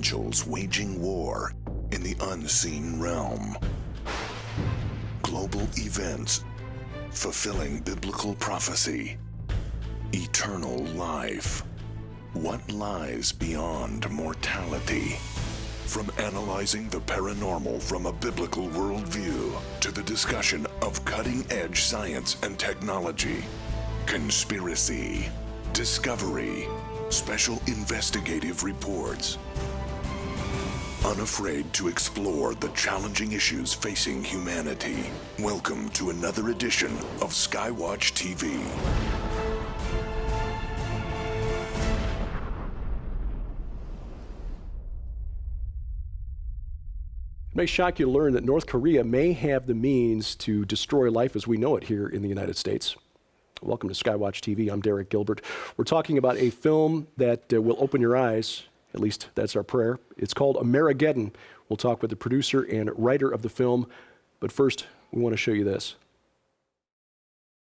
angels waging war in the unseen realm. Global events fulfilling biblical prophecy. Eternal life. What lies beyond mortality? From analyzing the paranormal from a biblical worldview to the discussion of cutting-edge science and technology, conspiracy, discovery, special investigative reports. Unafraid to explore the challenging issues facing humanity. Welcome to another edition of SkyWatchTV. It may shock you to learn that North Korea may have the means to destroy life as we know it here in the United States. Welcome to SkyWatch TV. I'm Derek Gilbert. We're talking about a film that will open your eyes, at least that's our prayer. It's called Amerigeddon. We'll talk with the producer and writer of the film, but first we want to show you this.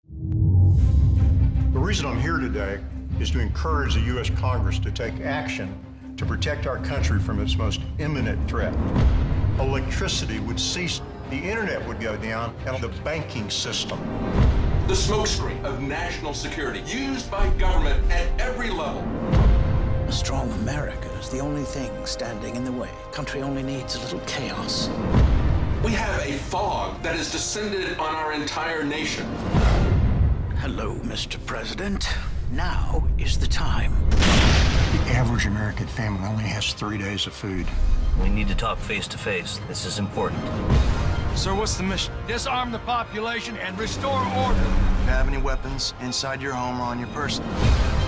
The reason I'm here today is to encourage the U.S. Congress to take action to protect our country from its most imminent threat. Electricity would cease, the internet would go down, and the banking system. The smokescreen of national security used by government at every level. A strong America is the only thing standing in the way. Country only needs a little chaos. We have a fog that has descended on our entire nation. Hello, Mr. President. Now is the time. The average American family only has 3 days of food. We need to talk face to face. This is important. Sir, what's the mission? Disarm the population and restore order. If you have any weapons inside your home or on your person.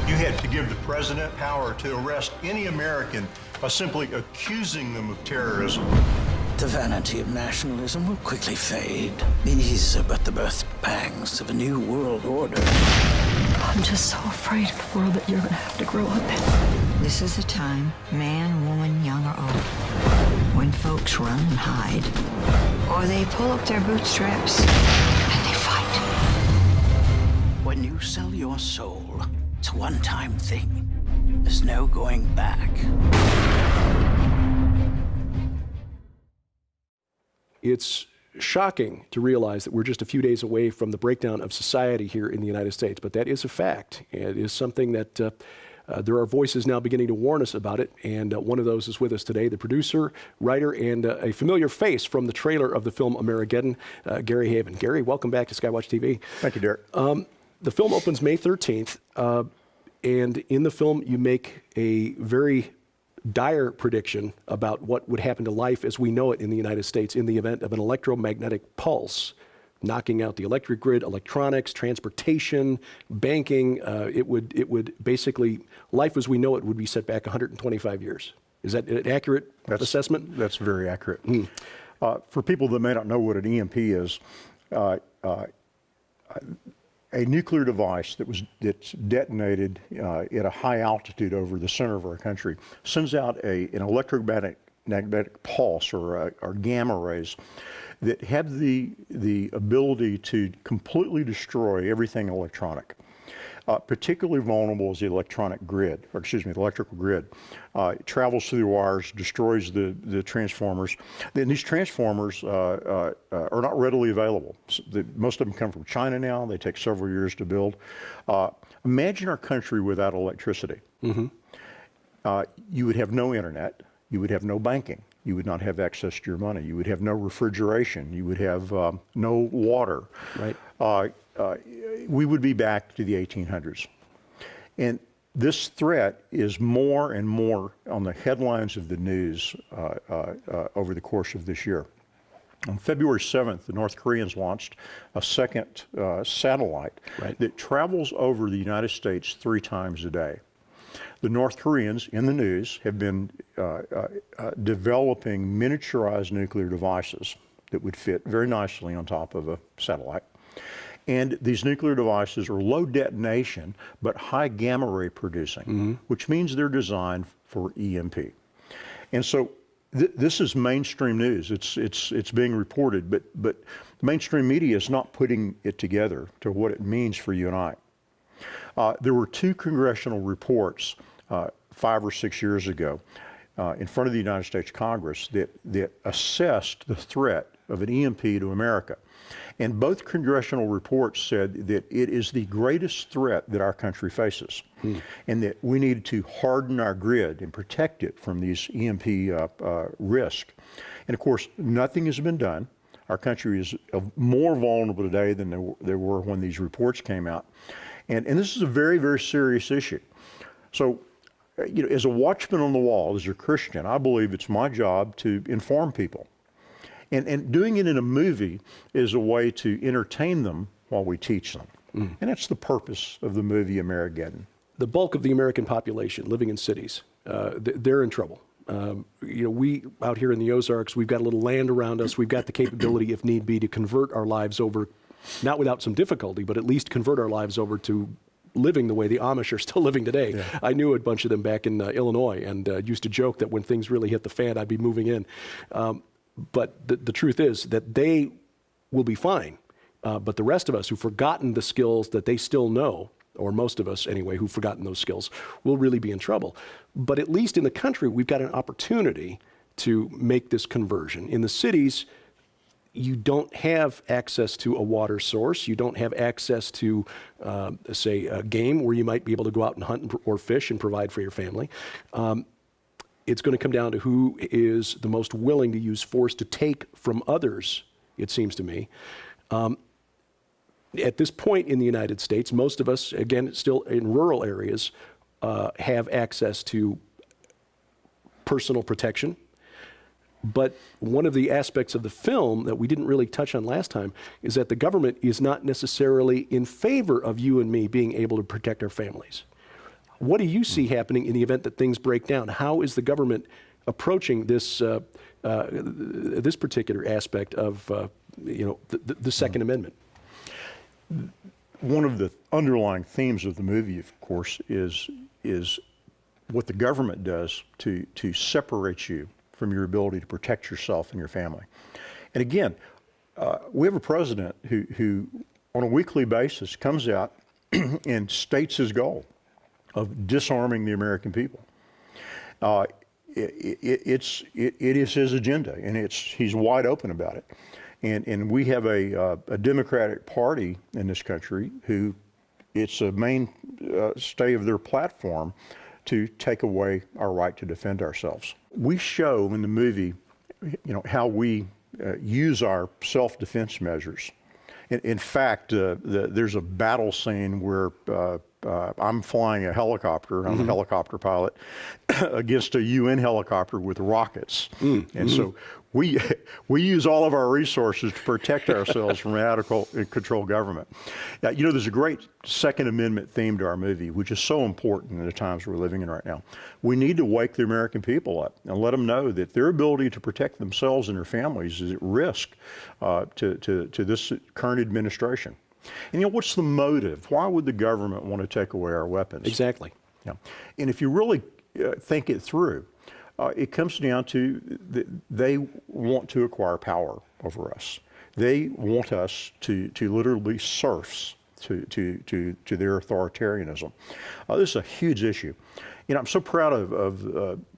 You had to give the president power to arrest any American by simply accusing them of terrorism. The vanity of nationalism will quickly fade. These are but the birth pangs of a new world order. I'm just so afraid of the world that you're going to have to grow up in. This is a time, man, woman, young or old, when folks run and hide, or they pull up their bootstraps and they fight. When you sell your soul, it's a one-time thing. There's no going back. It's shocking to realize that we're just a few days away from the breakdown of society here in the United States, but that is a fact. It is something that there are voices now beginning to warn us about it, and one of those is with us today, the producer, writer, and a familiar face from the trailer of the film Amerigeddon, Gary Heavin. Gary, welcome back to SkyWatch TV. Thank you, Derek. The film opens May 13th, and in the film you make a very dire prediction about what would happen to life as we know it in the United States in the event of an electromagnetic pulse, knocking out the electric grid, electronics, transportation, banking. It would basically, life as we know it would be set back 125 years. Is that an accurate assessment? That's very accurate. For people that may not know what an EMP is, a nuclear device that's detonated at a high altitude over the center of our country sends out an electromagnetic pulse or gamma rays that have the ability to completely destroy everything electronic. Particularly vulnerable is the electrical grid. It travels through the wires, destroys the transformers. Then these transformers are not readily available. Most of them come from China now. They take several years to build. Imagine our country without electricity. Mm-hmm. You would have no internet. You would have no banking. You would not have access to your money. You would have no refrigeration. You would have no water. Right. We would be back to the 1800s. And this threat is more and more on the headlines of the news over the course of this year. On February 7th, the North Koreans launched a second satellite that travels over the United States 3 times a day. The North Koreans, in the news, have been developing miniaturized nuclear devices that would fit very nicely on top of a satellite. And these nuclear devices are low detonation, but high gamma ray producing, which means they're designed for EMP. And so this is mainstream news. It's being reported, but mainstream media is not putting it together to what it means for you and I. There were 2 congressional reports 5 or 6 years ago in front of the United States Congress that assessed the threat of an EMP to America. And both congressional reports said that it is the greatest threat that our country faces, and that we need to harden our grid and protect it from these EMP risk. And of course, nothing has been done. Our country is more vulnerable today than they were when these reports came out. And this is a very, very serious issue. So, as a watchman on the wall, as a Christian, I believe it's my job to inform people. And doing it in a movie is a way to entertain them while we teach them. And that's the purpose of the movie Amerigeddon. The bulk of the American population living in cities, they're in trouble. We out here in the Ozarks, we've got a little land around us. We've got the capability, if need be, to convert our lives over, not without some difficulty, but at least convert our lives over to living the way the Amish are still living today. Yeah. I knew a bunch of them back in Illinois, and used to joke that when things really hit the fan, I'd be moving in. But the truth is that they will be fine. But the rest of us who've forgotten the skills that they still know, or most of us anyway, who've forgotten those skills, will really be in trouble. But at least in the country, we've got an opportunity to make this conversion. In the cities, you don't have access to a water source. You don't have access to, say, a game where you might be able to go out and hunt or fish and provide for your family. It's going to come down to who is the most willing to use force to take from others, it seems to me. At this point in the United States, most of us, again, still in rural areas, have access to personal protection. But one of the aspects of the film that we didn't really touch on last time is that the government is not necessarily in favor of you and me being able to protect our families. What do you see happening in the event that things break down? How is the government approaching this this particular aspect of the Second Amendment? One of the underlying themes of the movie, of course, is what the government does to separate you from your ability to protect yourself and your family. And again, we have a president who on a weekly basis comes out and states his goal of disarming the American people. It is his agenda, and he's wide open about it. And we have a Democratic Party in this country who it's a mainstay of their platform to take away our right to defend ourselves. We show in the movie, how we use our self-defense measures. In fact, there's a battle scene where I'm flying a helicopter, I'm a helicopter pilot, against a UN helicopter with rockets. And so we use all of our resources to protect ourselves from an out-of-control government. There's a great Second Amendment theme to our movie, which is so important in the times we're living in right now. We need to wake the American people up and let them know that their ability to protect themselves and their families is at risk to this current administration. And what's the motive? Why would the government want to take away our weapons? Exactly. Yeah. And if you really think it through, it comes down to they want to acquire power over us. They want us to literally be serfs to their authoritarianism. This is a huge issue. I'm so proud of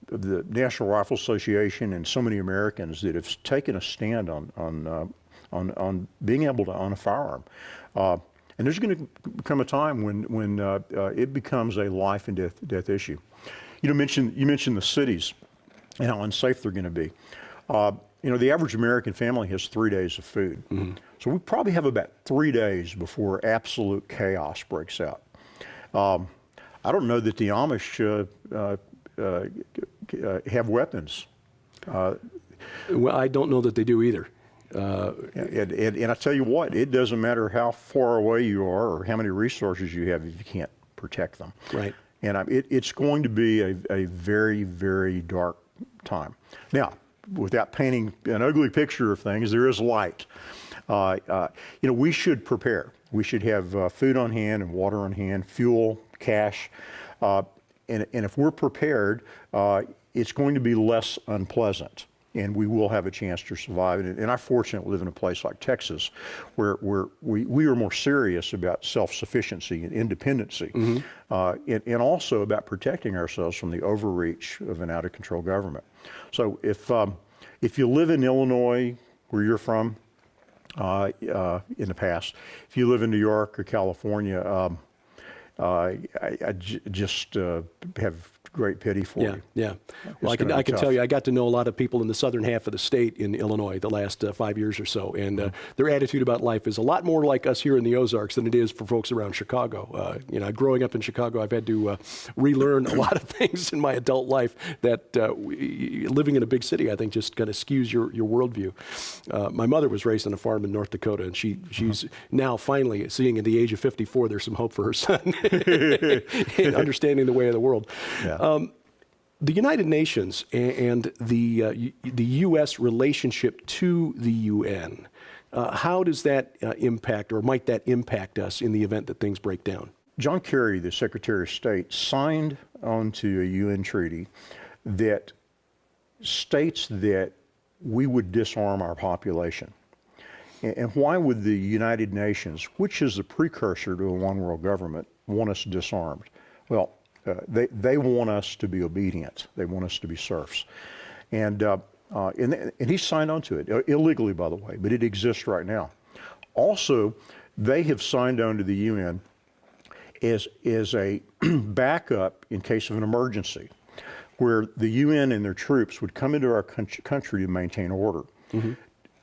the National Rifle Association and so many Americans that have taken a stand on being able to own a firearm. And there's going to come a time when it becomes a life and death issue. You mentioned the cities and how unsafe they're going to be. The average American family has 3 days of food. So we probably have about 3 days before absolute chaos breaks out. I don't know that the Amish have weapons. Well, I don't know that they do either. And I tell you what, it doesn't matter how far away you are or how many resources you have if you can't protect them. Right. And it's going to be a very, very dark time. Now, without painting an ugly picture of things, there is light. We should prepare. We should have food on hand and water on hand, fuel, cash. And if we're prepared, it's going to be less unpleasant. and we will have a chance to survive. And I fortunately live in a place like Texas where we are more serious about self-sufficiency and independency, and also about protecting ourselves from the overreach of an out-of-control government. So if you live in Illinois, where you're from, in the past, if you live in New York or California, I just have great pity for you. Yeah. Well, I can tell you, I got to know a lot of people in the southern half of the state in Illinois the last 5 years or so, and their attitude about life is a lot more like us here in the Ozarks than it is for folks around Chicago. Growing up in Chicago, I've had to relearn a lot of things in my adult life that living in a big city, I think, just kind of skews your worldview. My mother was raised on a farm in North Dakota, and she's now finally seeing at the age of 54 there's some hope for her son in understanding the way of the world. Yeah. The United Nations and the U.S. relationship to the UN, how does that impact, or might that impact us in the event that things break down? John Kerry, the Secretary of State, signed onto a UN treaty that states that we would disarm our population. And why would the United Nations, which is the precursor to a one-world government, want us disarmed? Well, they want us to be obedient. They want us to be serfs. And he signed on to it, illegally, by the way, but it exists right now. Also, they have signed on to the UN as a backup in case of an emergency, where the UN and their troops would come into our country to maintain order.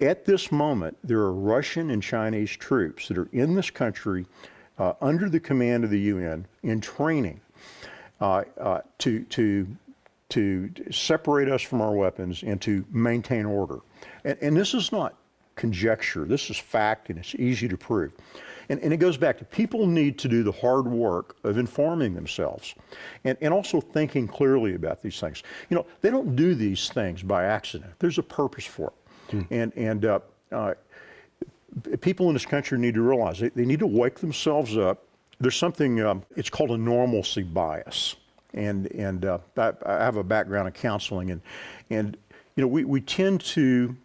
At this moment, there are Russian and Chinese troops that are in this country under the command of the UN in training to separate us from our weapons and to maintain order. And this is not conjecture. This is fact, and it's easy to prove. And it goes back to people need to do the hard work of informing themselves and also thinking clearly about these things. You know, they don't do these things by accident. There's a purpose for it. And people in this country need to realize they need to wake themselves up. There's something, it's called a normalcy bias. And I have a background in counseling, and you know, we tend to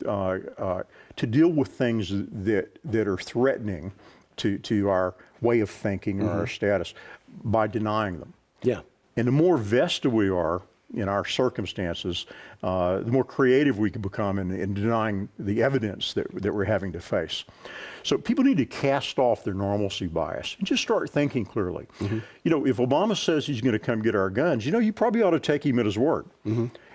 deal with things that are threatening to our way of thinking or our status by denying them. Yeah. And the more vested we are in our circumstances, the more creative we can become in denying the evidence that we're having to face. So people need to cast off their normalcy bias and just start thinking clearly. You know, if Obama says he's going to come get our guns, you know, you probably ought to take him at his word.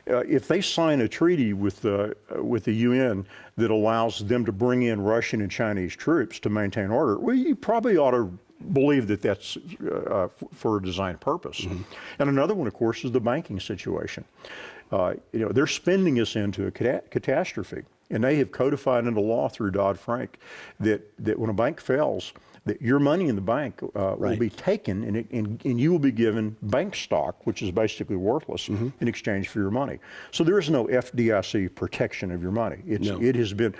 If they sign a treaty with the UN that allows them to bring in Russian and Chinese troops to maintain order, well, you probably ought to believe that that's for a design purpose. And another one, of course, is the banking situation. You know, they're spinning us into a catastrophe, and they have codified into law through Dodd-Frank that when a bank fails, that your money in the bank will be taken, and you will be given bank stock, which is basically worthless, in exchange for your money. So there is no FDIC protection of your money. It has been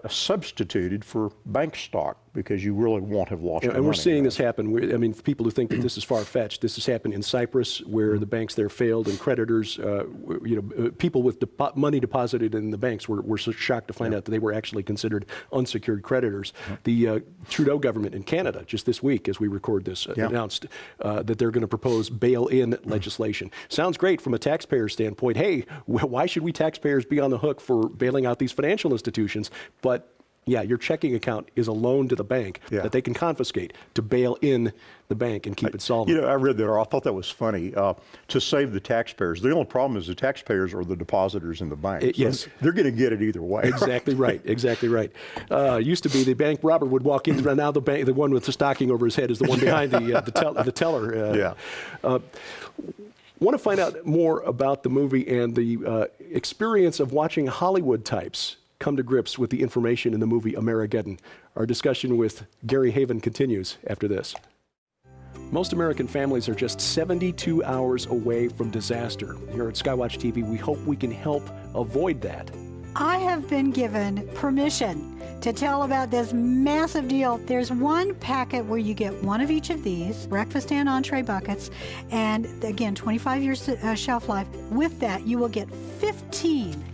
substituted for bank stock because you really won't have lost your money. And we're seeing this happen. I mean, for people who think that this is far-fetched, this has happened in Cyprus, where the banks there failed, and creditors, you know, people with money deposited in the banks were so shocked to find out that they were actually considered unsecured creditors. The Trudeau government in Canada, just this week, as we record this, announced that they're going to propose bail-in legislation. Sounds great from a taxpayer standpoint. Hey, why should we taxpayers be on the hook for bailing out these financial institutions? But yeah, your checking account is a loan to the bank that they can confiscate to bail in the bank and keep it solvent. You know, I read that, I thought that was funny. To save the taxpayers, the only problem is the taxpayers are the depositors in the bank. Yes. They're going to get it either way. Exactly right. Exactly right. Used to be the bank robber would walk in, now the one with the stocking over his head is the one behind the teller. Want to find out more about the movie and the experience of watching Hollywood types come to grips with the information in the movie Amerigeddon. Our discussion with Gary Heavin continues after this. Most American families are just 72 hours away from disaster. Here at SkyWatchTV, we hope we can help avoid that. I have been given permission to tell about this massive deal. There's one packet where you get one of each of these, breakfast and entree buckets, and again, 25 years shelf life. With that, you will get 15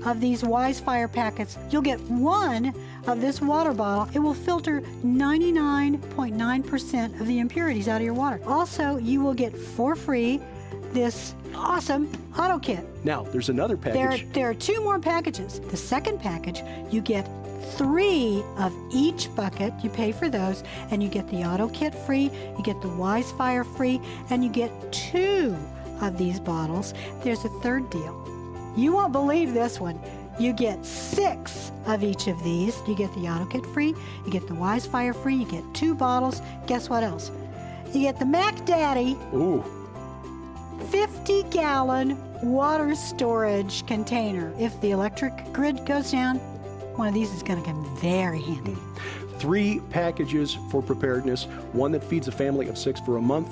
of these Wise Fire packets. You'll get 1 of this water bottle. It will filter 99.9% of the impurities out of your water. Also, you will get for free this awesome auto kit. Now, there's another package. There are 2 more packages. The second package, you get 3 of each bucket. You pay for those, and you get the auto kit free, you get the Wise Fire free, and you get 2 of these bottles. There's a third deal. You won't believe this one. You get 6 of each of these. You get the auto kit free, you get the Wise Fire free, you get 2 bottles. Guess what else? You get the Mac Daddy 50-gallon water storage container. If the electric grid goes down, one of these is going to come very handy. 3 packages for preparedness, 1 that feeds a family of 6 for a month,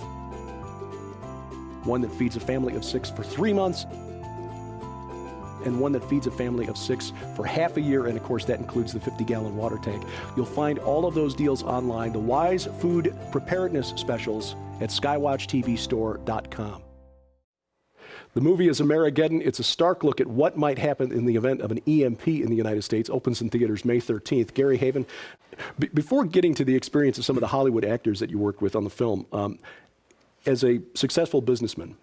1 that feeds a family of 6 for 3 months, and 1 that feeds a family of 6 for half a year, and of course that includes the 50-gallon water tank. You'll find all of those deals online, the Wise Food Preparedness Specials at SkyWatchTVstore.com. The movie is Amerigeddon. It's a stark look at what might happen in the event of an EMP in the United States. Opens in theaters May 13th. Gary Heavin, before getting to the experience of some of the Hollywood actors that you worked with on the film, as a successful businessman,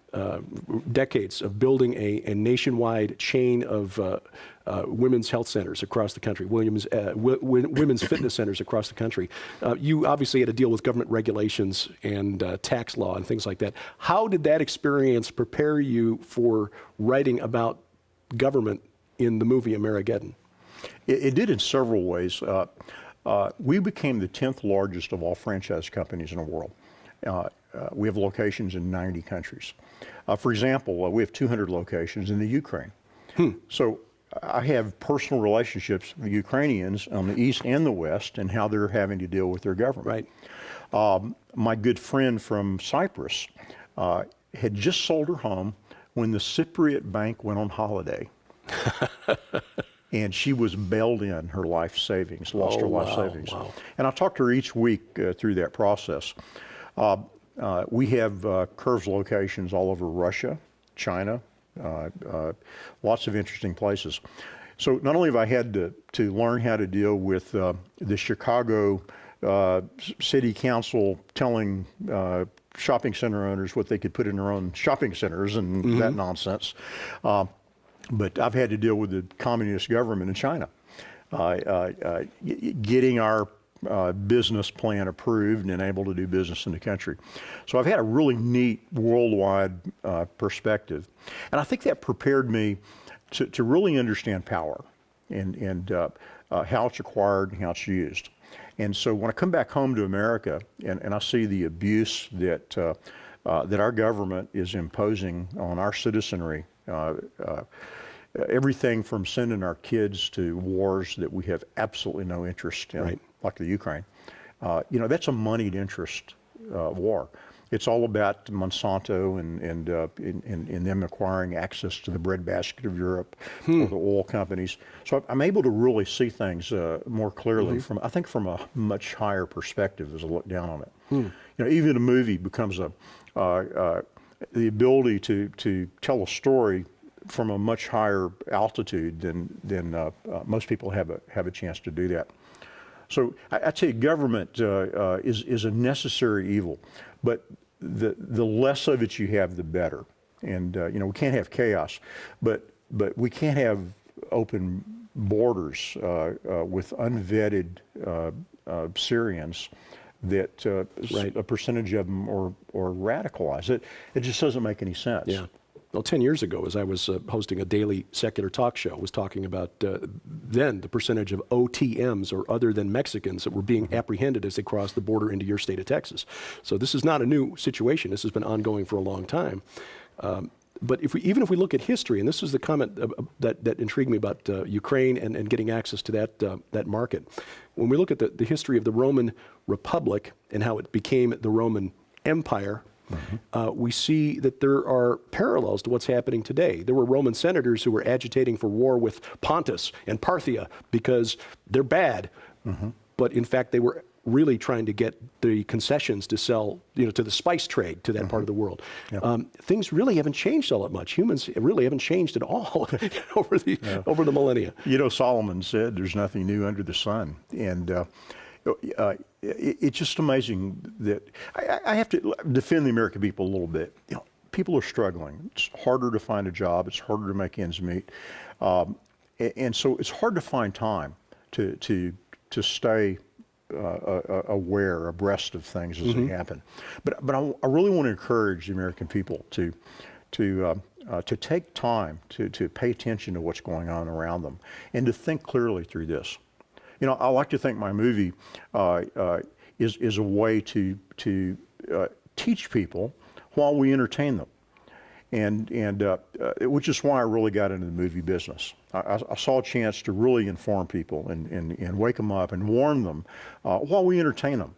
decades of building a nationwide chain of women's health centers across the country, women's fitness centers across the country, you obviously had to deal with government regulations and tax law and things like that. How did that experience prepare you for writing about government in the movie Amerigeddon? It did in several ways. We became the 10th largest of all franchise companies in the world. We have locations in 90 countries. For example, we have 200 locations in the Ukraine. So I have personal relationships with Ukrainians on the East and the West and how they're having to deal with their government. Right. My good friend from Cyprus had just sold her home when the Cypriot bank went on holiday. And she was bailed in her life savings, lost her life savings. Wow. And I talked to her each week through that process. We have Curves locations all over Russia, China, lots of interesting places. So not only have I had to learn how to deal with the Chicago City Council telling shopping center owners what they could put in their own shopping centers and that nonsense, but I've had to deal with the communist government in China, getting our business plan approved and able to do business in the country. So I've had a really neat worldwide perspective. And I think that prepared me to really understand power and how it's acquired and how it's used. And so when I come back home to America and I see the abuse that our government is imposing on our citizenry, everything from sending our kids to wars that we have absolutely no interest in, Right. like the Ukraine. That's a moneyed interest war. It's all about Monsanto and them acquiring access to the breadbasket of Europe or the oil companies. So I'm able to really see things more clearly from a much higher perspective as I look down on it. Even a movie becomes the ability to tell a story from a much higher altitude than most people have a chance to do that. So I tell you, government is a necessary evil, but the less of it you have, the better. And we can't have chaos, but we can't have open borders with unvetted Syrians that a percentage of them are radicalized. It just doesn't make any sense. Yeah. Well, 10 years ago, as I was hosting a daily secular talk show, I was talking about then the percentage of OTMs, or other than Mexicans, that were being apprehended as they crossed the border into your state of Texas. So this is not a new situation. This has been ongoing for a long time. But even if we look at history, and this is the comment that intrigued me about Ukraine and getting access to that market. When we look at the history of the Roman Republic and how it became the Roman Empire, we see that there are parallels to what's happening today. There were Roman senators who were agitating for war with Pontus and Parthia because they're bad, but in fact they were really trying to get the concessions to sell, to the spice trade to that part of the world. Yep. Things really haven't changed all that much. Humans really haven't changed at all over the millennia. Solomon said, "There's nothing new under the sun," and it's just amazing that I have to defend the American people a little bit. People are struggling. It's harder to find a job. It's harder to make ends meet, and so it's hard to find time to stay aware, abreast of things as they happen. But I really want to encourage the American people to take time to pay attention to what's going on around them and to think clearly through this. I like to think my movie is a way to teach people while we entertain them, and which is why I really got into the movie business. I saw a chance to really inform people and wake them up and warn them while we entertain them.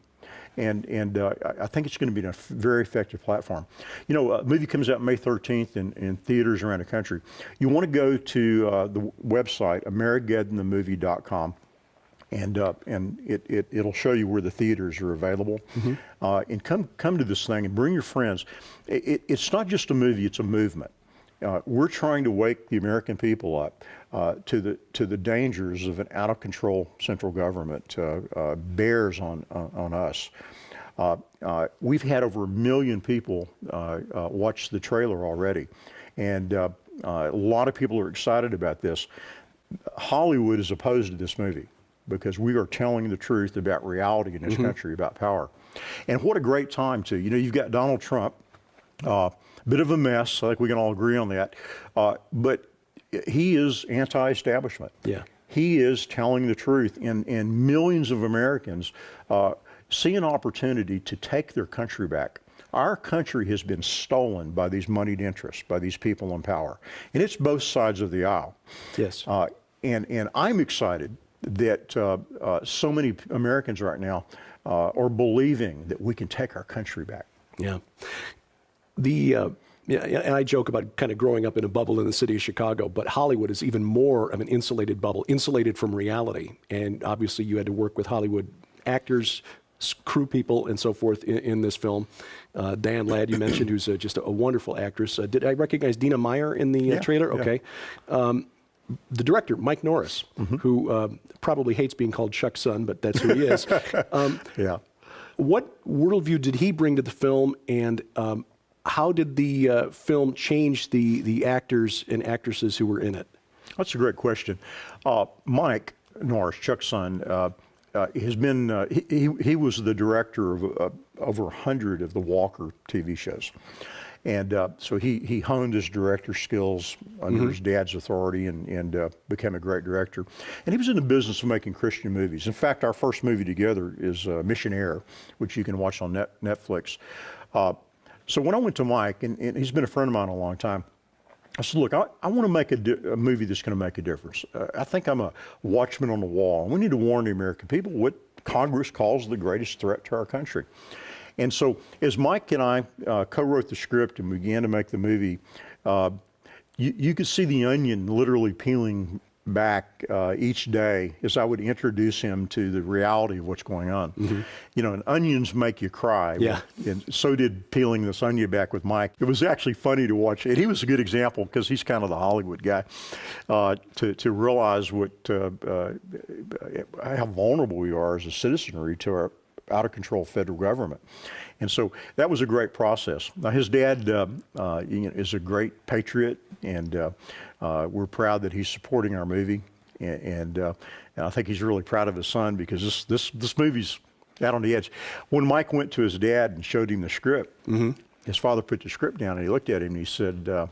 And I think it's going to be a very effective platform. A movie comes out May 13th in theaters around the country. You want to go to the website, AmageddonTheMovie.com. And it'll show you where the theaters are available. And come to this thing and bring your friends. It's not just a movie; it's a movement. We're trying to wake the American people up to the dangers of an out of control central government bears on us. We've had over 1 million people watch the trailer already, and a lot of people are excited about this. Hollywood is opposed to this movie, because we are telling the truth about reality in this country, about power. And what a great time to, you've got Donald Trump, bit of a mess, I think we can all agree on that, but he is anti-establishment. Yeah. He is telling the truth, and millions of Americans see an opportunity to take their country back. Our country has been stolen by these moneyed interests, by these people in power, and it's both sides of the aisle. Yes. And I'm excited that so many Americans right now are believing that we can take our country back. Yeah. And I joke about kind of growing up in a bubble in the city of Chicago, but Hollywood is even more of an insulated bubble, insulated from reality. And obviously you had to work with Hollywood actors, crew people, and so forth in this film. Diane Ladd, you mentioned, who's just a wonderful actress. Did I recognize Dina Meyer in the trailer? Yeah. Okay. The director, Mike Norris, who probably hates being called Chuck's son, but that's who he is. Yeah. What worldview did he bring to the film, and how did the film change the actors and actresses who were in it? That's a great question. Mike Norris, Chuck's son, has been, he was the director of over 100 of the Walker TV shows. And so he honed his director skills under his dad's authority and became a great director. And he was in the business of making Christian movies. In fact, our first movie together is Missionaire, which you can watch on Netflix. So when I went to Mike, and he's been a friend of mine a long time, I said, look, I want to make a movie that's going to make a difference. I think I'm a watchman on the wall. We need to warn the American people what Congress calls the greatest threat to our country. And so as Mike and I co-wrote the script and began to make the movie, you could see the onion literally peeling back each day as I would introduce him to the reality of what's going on. And onions make you cry. Yeah. And so did peeling this onion back with Mike. It was actually funny to watch. And he was a good example because he's kind of the Hollywood guy, to realize how vulnerable we are as a citizenry to our out-of-control federal government. And so that was a great process. Now, his dad is a great patriot, and we're proud that he's supporting our movie. And I think he's really proud of his son because this movie's out on the edge. When Mike went to his dad and showed him the script, his father put the script down and he looked at him and he said,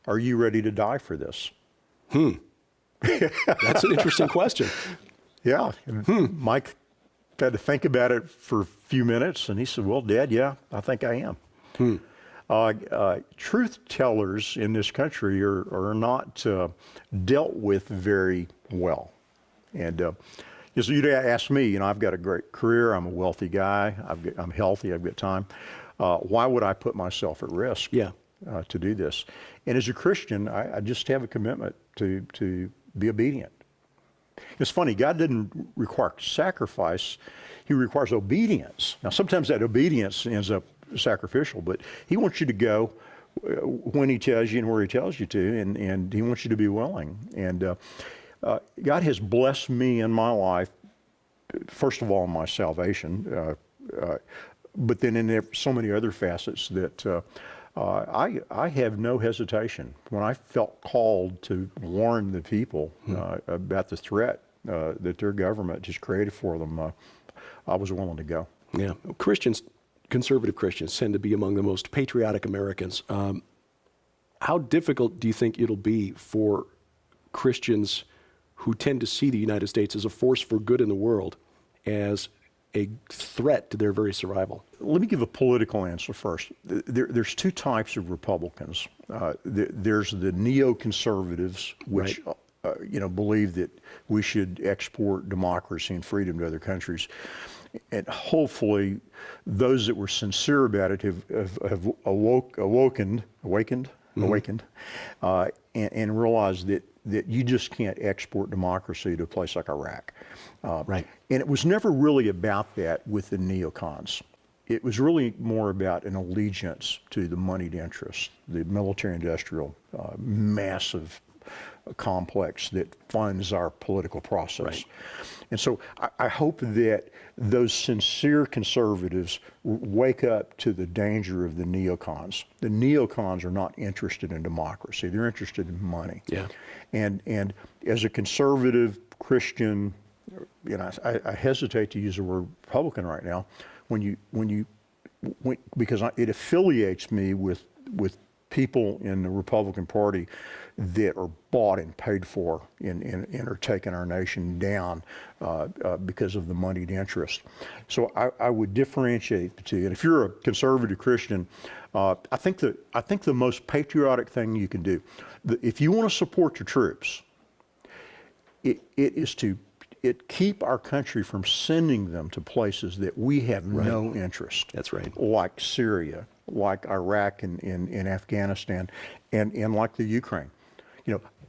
"Are you ready to die for this?" That's an interesting question. Yeah. And Mike had to think about it for a few minutes, and he said, "Well, Dad, yeah, I think I am." Truth tellers in this country are not dealt with very well. And so you'd ask me, I've got a great career, I'm a wealthy guy, I'm healthy, I've got time. Why would I put myself at risk to do this? And as a Christian, I just have a commitment to be obedient. It's funny, God didn't require sacrifice, he requires obedience. Now, sometimes that obedience ends up sacrificial, but he wants you to go when he tells you and where he tells you to, and he wants you to be willing. And God has blessed me in my life, first of all, in my salvation, but then in there, so many other facets that I have no hesitation. When I felt called to warn the people about the threat that their government has created for them, I was willing to go. Yeah, Christians, conservative Christians, tend to be among the most patriotic Americans. How difficult do you think it'll be for Christians who tend to see the United States as a force for good in the world as a threat to their very survival? Let me give a political answer first. There's two types of Republicans. There's the neoconservatives, which believe that we should export democracy and freedom to other countries. And hopefully, those that were sincere about it have awakened, and realized that you just can't export democracy to a place like Iraq. Right. And it was never really about that with the neocons. It was really more about an allegiance to the moneyed interests, the military-industrial, massive complex that funds our political process. Right. And so I hope that those sincere conservatives wake up to the danger of the neocons. The neocons are not interested in democracy. They're interested in money. Yeah. And as a conservative Christian, I hesitate to use the word Republican right now, because it affiliates me with people in the Republican Party that are bought and paid for and are taking our nation down because of the moneyed interest. So I would differentiate the two. And if you're a conservative Christian, I think the most patriotic thing you can do, if you want to support your troops, it is to keep our country from sending them to places that we have no interest. That's right. Like Syria, like Iraq and Afghanistan, and like the Ukraine.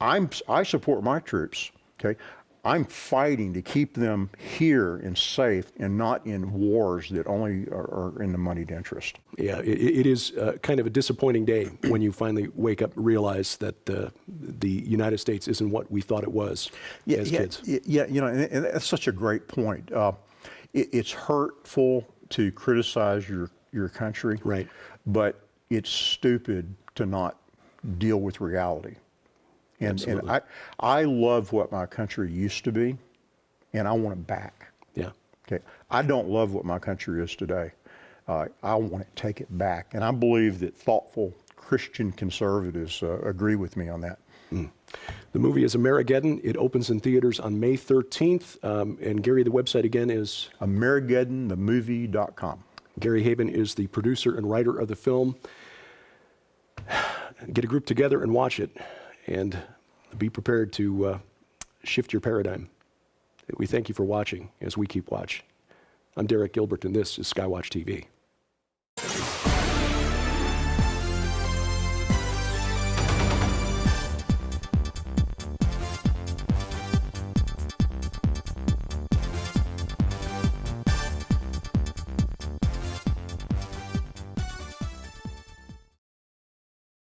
I support my troops, okay? I'm fighting to keep them here and safe and not in wars that only are in the moneyed interest. Yeah, it is kind of a disappointing day when you finally wake up and realize that the United States isn't what we thought it was as kids. Yeah, and that's such a great point. It's hurtful to criticize your country, right? But it's stupid to not deal with reality. And I love what my country used to be, and I want it back. Yeah. Okay. I don't love what my country is today. I want to take it back, and I believe that thoughtful Christian conservatives agree with me on that. The movie is Amerigeddon. It opens in theaters on May 13th. And Gary, the website again is? AmerigeddonTheMovie.com. Gary Heavin is the producer and writer of the film. Get a group together and watch it, and be prepared to shift your paradigm. We thank you for watching as we keep watch. I'm Derek Gilbert, and this is SkyWatch TV.